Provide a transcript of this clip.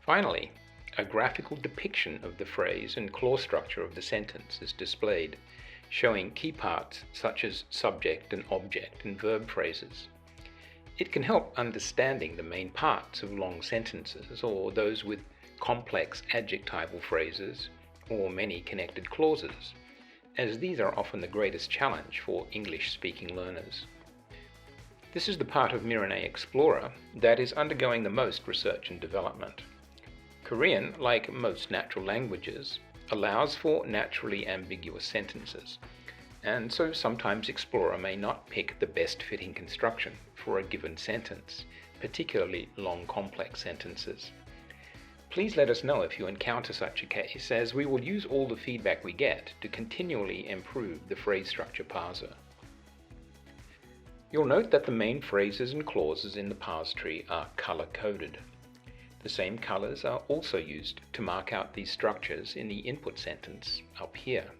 Finally, a graphical depiction of the phrase and clause structure of the sentence is displayed, showing key parts such as subject and object and verb phrases. It can help understanding the main parts of long sentences or those with complex adjectival phrases or many connected clauses, as these are often the greatest challenge for English-speaking learners. This is the part of Mirinae Explorer that is undergoing the most research and development. Korean, like most natural languages, allows for naturally ambiguous sentences, and so sometimes Explorer may not pick the best fitting construction for a given sentence, particularly long complex sentences. Please let us know if you encounter such a case, as we will use all the feedback we get to continually improve the phrase structure parser. You'll note that the main phrases and clauses in the parse tree are color-coded. The same colors are also used to mark out these structures in the input sentence up here.